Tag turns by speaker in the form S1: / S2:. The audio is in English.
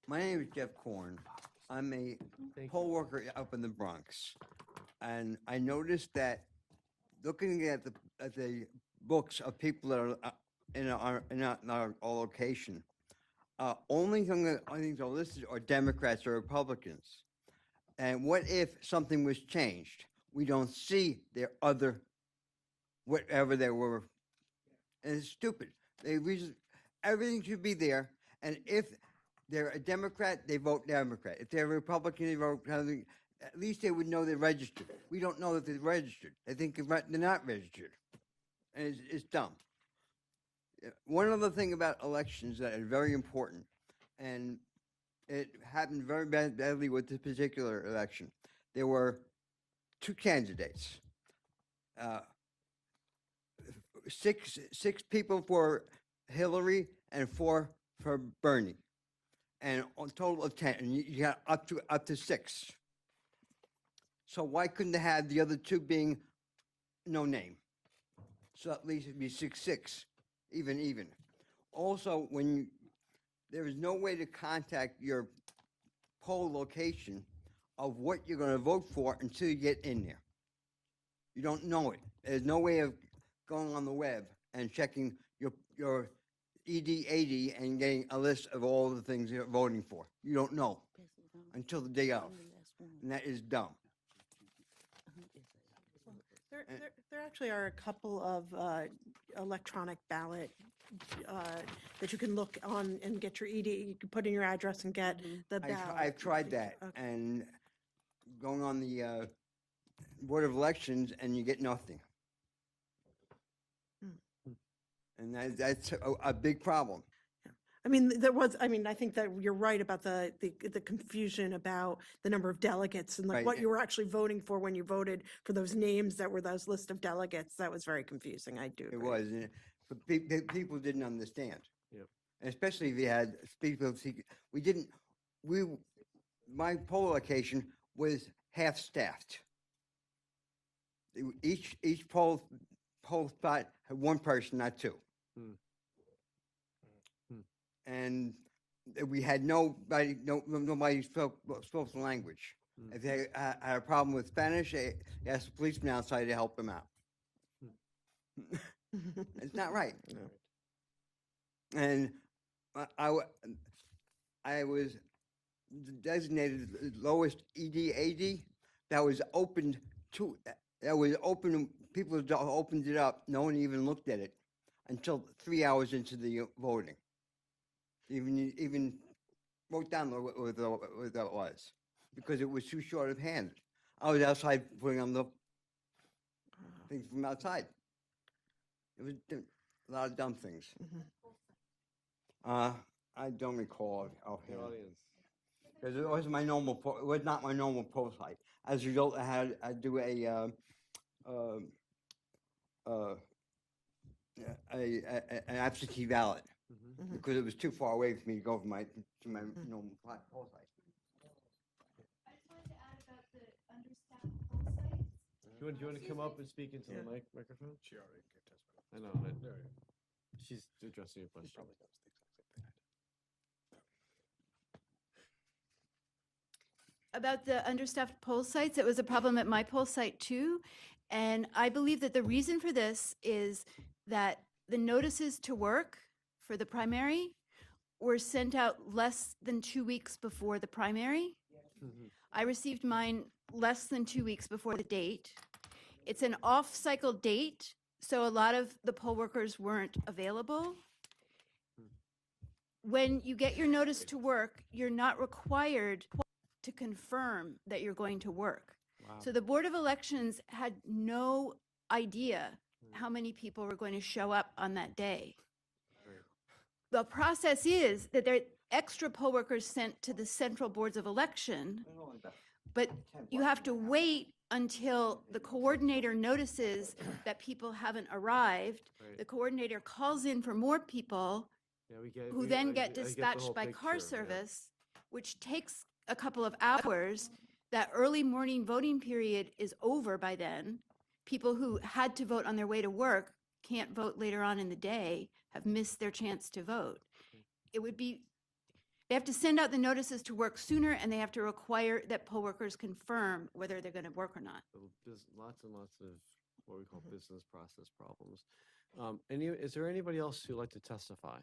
S1: My name is Jeff Korn. I'm a poll worker up in the Bronx, and I noticed that looking at the books of people that are in our location, only things are listed are Democrats or Republicans. And what if something was changed? We don't see their other whatever they were, and it's stupid. Everything should be there, and if they're a Democrat, they vote Democrat. If they're a Republican, they vote Republican. At least they would know they're registered. We don't know that they're registered. They think they're not registered, and it's dumb. One other thing about elections that is very important, and it happened very badly with this particular election. There were two candidates, uh, six people for Hillary and four for Bernie, and on total of 10, and you got up to six. So why couldn't they have the other two being no name? So at least it'd be 6-6, even. Also, there is no way to contact your poll location of what you're going to vote for until you get in there. You don't know it. There's no way of going on the web and checking your ED80 and getting a list of all the things you're voting for. You don't know until the day of, and that is dumb.
S2: There actually are a couple of electronic ballot that you can look on and get your ED. You can put in your address and get the ballot.
S1: I've tried that,
S2: Okay.
S1: and going on the Board of Elections, and you get nothing. And that's a big problem.
S2: I think that you're right about the confusion about the number of delegates and like
S1: Right.
S2: what you were actually voting for when you voted for those names that were those list of delegates. That was very confusing. I do
S1: It
S2: agree.
S1: was, but people didn't understand.
S3: Yep.
S1: And especially if you had people. My poll location was half staffed. Each poll spot had one person, not two. And we had nobody spoke the language. If they had a problem with Spanish, they asked the policeman outside to help them out. It's not right.
S3: No.
S1: And I was designated the lowest ED80 that was opened people opened it up. No one even looked at it until 3 hours into the voting. Even wrote down what that was, because it was too short of hand. I was outside putting on the things from outside. It was a lot of dumb things. I don't recall
S3: The
S1: offhand.
S3: audience.
S1: Because it was it was not my normal poll site. As a result, I had to do an absentee ballot because it was too far away for me to go to my normal poll site.
S4: I just wanted to add about the understaffed poll sites.
S3: Do you want to come up and speak into the microphone?
S5: She already testified.
S3: I know, but she's addressing your question.
S5: Probably knows the exact same thing I do.
S4: About the understaffed poll sites, it was a problem at my poll site too. And I believe that the reason for this is that the notices to work for the primary were sent out less than 2 weeks before the primary. I received mine less than 2 weeks before the date. It's an off-cycle date, so a lot of the poll workers weren't available. When you get your notice to work, you're not required to confirm that you're going to work.
S3: Wow.
S4: So the Board of Elections had no idea how many people were going to show up on that day.
S3: Right.
S4: The process is that there are extra poll workers sent to the central boards of election, but you have to wait until the coordinator notices that people haven't arrived.
S3: Right.
S4: The coordinator calls in for more people
S3: Yeah, we get.
S4: who then get dispatched by car service, which takes a couple of hours. That early morning voting period is over by then. People who had to vote on their way to work can't vote later on in the day, have missed their chance to vote. It would be, They have to send out the notices to work sooner, and they have to require that poll workers confirm whether they're going to work or not.
S3: So there's lots and lots of what we call business process problems. Is there anybody else who'd like to testify?